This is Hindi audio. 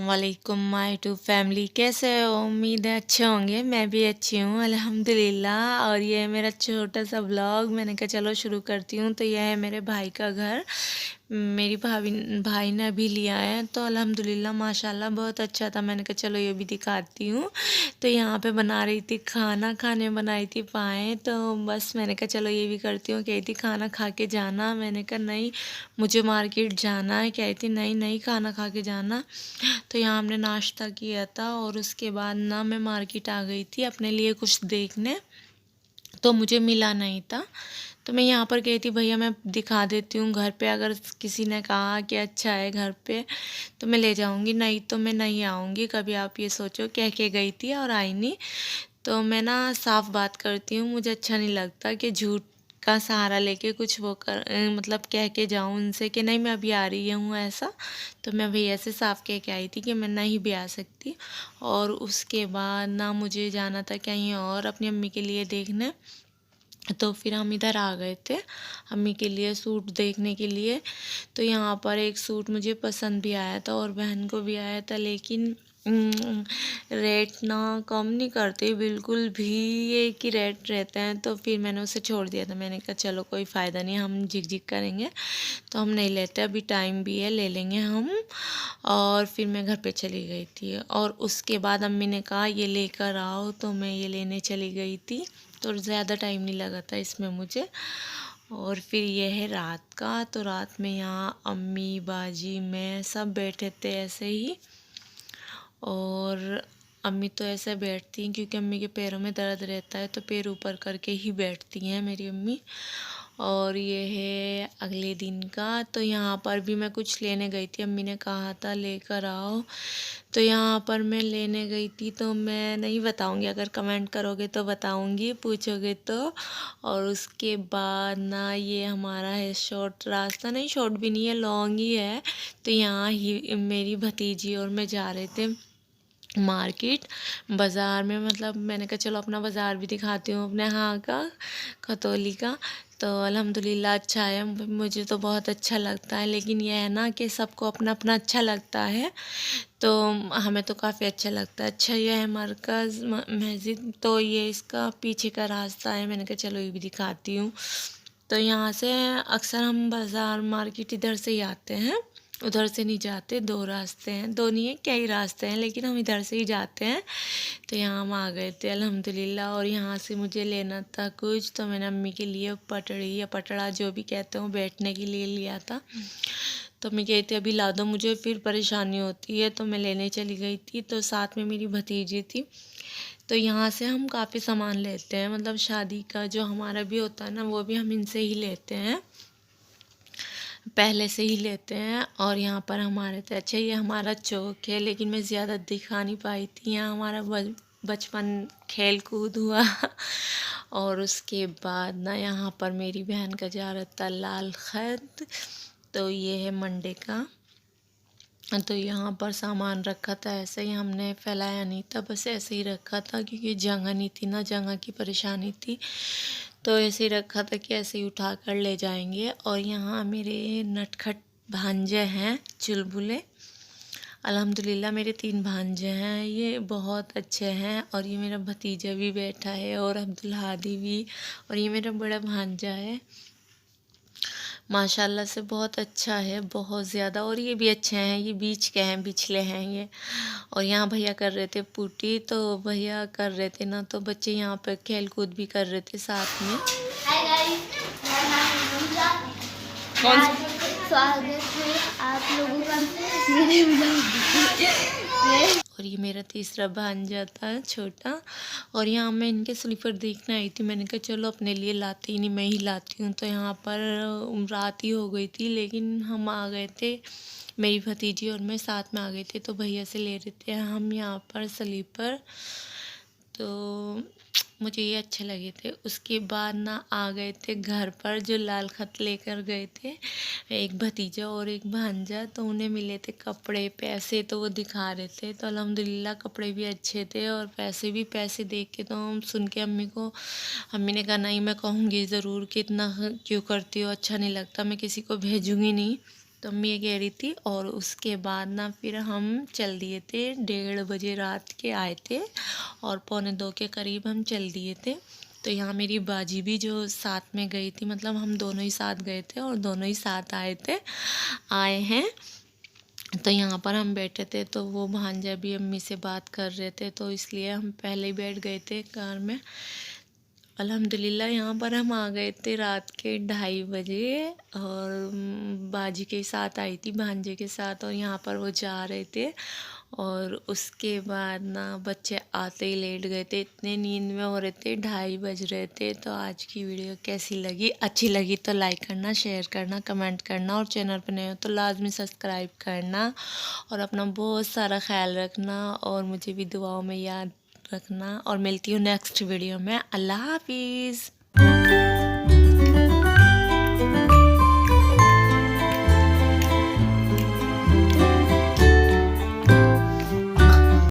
वालेकुम माय टू फैमिली। कैसे हो? उम्मीद है अच्छे होंगे। मैं भी अच्छी हूँ अल्हम्दुलिल्लाह। और ये है मेरा छोटा सा व्लॉग। मैंने कहा चलो शुरू करती हूँ। तो यह है मेरे भाई का घर। मेरी भाई ने अभी लिया है, तो अल्हम्दुलिल्लाह माशाल्लाह बहुत अच्छा था। मैंने कहा चलो ये भी दिखाती हूँ। तो यहाँ पे बना रही थी खाना, खाने में बनाई थी पाएँ। तो बस मैंने कहा चलो ये भी करती हूँ। कही थी खाना खा के जाना। मैंने कहा नहीं, मुझे मार्केट जाना है। कही थी नहीं नहीं, खाना खा के जाना। तो यहाँ हमने नाश्ता किया था और उसके बाद ना मैं मार्केट आ गई थी अपने लिए कुछ देखने। तो मुझे मिला नहीं था, तो मैं यहाँ पर गई थी। भैया मैं दिखा देती हूँ घर पे, अगर किसी ने कहा कि अच्छा है घर पे तो मैं ले जाऊँगी, नहीं तो मैं नहीं आऊँगी कभी। आप ये सोचो, कह के गई थी और आई नहीं। तो मैं ना साफ बात करती हूँ, मुझे अच्छा नहीं लगता कि झूठ का सहारा लेके कुछ वो मतलब कह के जाऊँ उनसे कि नहीं मैं अभी आ रही हूँ ऐसा। तो मैं भैया से साफ कह के आई थी कि मैं नहीं भी आ सकती। और उसके बाद ना मुझे जाना था कहीं और अपनी अम्मी के लिए देखने। तो फिर हम इधर आ गए थे अम्मी के लिए सूट देखने के लिए। तो यहाँ पर एक सूट मुझे पसंद भी आया था और बहन को भी आया था, लेकिन रेट ना कम नहीं करते बिल्कुल भी, एक ही रेट रहते हैं। तो फिर मैंने उसे छोड़ दिया था। मैंने कहा चलो कोई फ़ायदा नहीं, हम झिक झिक करेंगे तो हम नहीं लेते, अभी टाइम भी है, ले लेंगे हम। और फिर मैं घर पे चली गई थी और उसके बाद अम्मी ने कहा ये लेकर आओ, तो मैं ये लेने चली गई थी। तो ज़्यादा टाइम नहीं लगा था इसमें मुझे। और फिर ये है रात का। तो रात में यहाँ अम्मी बाजी मैं सब बैठे थे ऐसे ही। और अम्मी तो ऐसे बैठती हैं क्योंकि अम्मी के पैरों में दर्द रहता है, तो पैर ऊपर करके ही बैठती हैं मेरी अम्मी। और ये है अगले दिन का। तो यहाँ पर भी मैं कुछ लेने गई थी, अम्मी ने कहा था लेकर आओ। तो यहाँ पर मैं लेने गई थी, तो मैं नहीं बताऊँगी, अगर कमेंट करोगे तो बताऊँगी, पूछोगे तो। और उसके बाद ना ये हमारा है शॉर्ट रास्ता, नहीं शॉर्ट भी नहीं है, लॉन्ग ही है। तो यहाँ ही मेरी भतीजी और मैं जा रहे थे मार्केट, बाज़ार में। मतलब मैंने कहा चलो अपना बाज़ार भी दिखाती हूँ अपने यहाँ का, खतौली का। तो अल्हम्दुलिल्लाह अच्छा है, मुझे तो बहुत अच्छा लगता है। लेकिन यह है ना कि सबको अपना अपना अच्छा लगता है, तो हमें तो काफ़ी अच्छा लगता है। अच्छा ये है मरकज़ मस्जिद, तो ये इसका पीछे का रास्ता है। मैंने कहा चलो ये भी दिखाती हूँ। तो यहाँ से अक्सर हम बाज़ार मार्केट इधर से ही आते हैं, उधर से नहीं जाते। दो रास्ते हैं, दो नहीं है कई रास्ते हैं, लेकिन हम इधर से ही जाते हैं। तो यहाँ हम आ गए थे अल्हम्दुलिल्लाह। और यहाँ से मुझे लेना था कुछ, तो मैंने अम्मी के लिए पटड़ी या पटड़ा जो भी कहते हो बैठने के लिए लिया था। तो मैं कही थी अभी ला दो मुझे, फिर परेशानी होती है। तो मैं लेने चली गई थी, तो साथ में मेरी भतीजी थी। तो यहाँ से हम काफ़ी सामान लेते हैं, मतलब शादी का जो हमारा भी होता है ना, वो भी हम इनसे ही लेते हैं, पहले से ही लेते हैं। और यहाँ पर हमारे तो अच्छा ये हमारा चौक है, लेकिन मैं ज़्यादा दिखा नहीं पाई थी। यहाँ हमारा बचपन खेल कूद हुआ और उसके बाद ना यहाँ पर मेरी बहन का जा रहा था लाल खत। तो ये है मंडे का। तो यहाँ पर सामान रखा था, ऐसे ही हमने फैलाया नहीं था, बस ऐसे ही रखा था क्योंकि जगह नहीं थी ना, जगह की परेशानी थी। तो ऐसे ही रखा था कि ऐसे ही उठा कर ले जाएंगे। और यहाँ मेरे नटखट भांजे हैं चुलबुले। अल्हम्दुलिल्लाह मेरे 3 भांजे हैं, ये बहुत अच्छे हैं। और ये मेरा भतीजा भी बैठा है और अब्दुल हादी भी। और ये मेरा बड़ा भांजा है, माशाल्लाह से बहुत अच्छा है, बहुत ज़्यादा। और ये भी अच्छे हैं, ये बीच के हैं, बिछले हैं ये। और यहाँ भैया कर रहे थे पुटी, तो भैया कर रहे थे ना, तो बच्चे यहाँ पे खेल कूद भी कर रहे थे साथ में। हाय गाइस, मेरा नाम रुजा है। आज स्वागत है आप लोगों का मेरे ब्लॉग। और ये मेरा तीसरा भांजा था छोटा। और यहाँ मैं इनके स्लीपर देखने आई थी, मैंने कहा चलो अपने लिए लाती नहीं, मैं ही लाती हूँ। तो यहाँ पर रात ही हो गई थी, लेकिन हम आ गए थे, मेरी भतीजी और मैं साथ में आ गए थे। तो भैया से ले रहे थे हम यहाँ पर स्लीपर, तो मुझे ये अच्छे लगे थे। उसके बाद ना आ गए थे घर पर, जो लाल खत लेकर गए थे एक भतीजा और एक भांजा। तो उन्हें मिले थे कपड़े, पैसे, तो वो दिखा रहे थे। तो अल्हम्दुलिल्लाह कपड़े भी अच्छे थे और पैसे भी। पैसे देख के तो हम सुन के अम्मी ने कहा नहीं मैं कहूँगी ज़रूर कि इतना क्यों करती हो, अच्छा नहीं लगता, मैं किसी को भेजूँगी नहीं। तो अम्मी ये कह रही थी। और उसके बाद ना फिर हम चल दिए थे, 1:30 बजे रात के आए थे और 1:45 के करीब हम चल दिए थे। तो यहाँ मेरी बाजी भी जो साथ में गई थी, मतलब हम दोनों ही साथ गए थे और दोनों ही साथ आए हैं। तो यहाँ पर हम बैठे थे तो वो भांजा भी अम्मी से बात कर रहे थे, तो इसलिए हम पहले ही बैठ गए थे कार में। अल्हम्दुलिल्लाह यहाँ पर हम आ गए थे रात के 2:30 बजे और बाजी के साथ आई थी, भांजे के साथ, और यहाँ पर वो जा रहे थे। और उसके बाद ना बच्चे आते ही लेट गए थे, इतने नींद में हो रहे थे, 2:30 बज रहे थे। तो आज की वीडियो कैसी लगी? अच्छी लगी तो लाइक करना, शेयर करना, कमेंट करना, और चैनल पर नए हो तो लाजमी सब्सक्राइब करना। और अपना बहुत सारा ख्याल रखना और मुझे भी दुआओं में याद रखना। और मिलती हूँ नेक्स्ट वीडियो में। अल्लाह हाफिज़।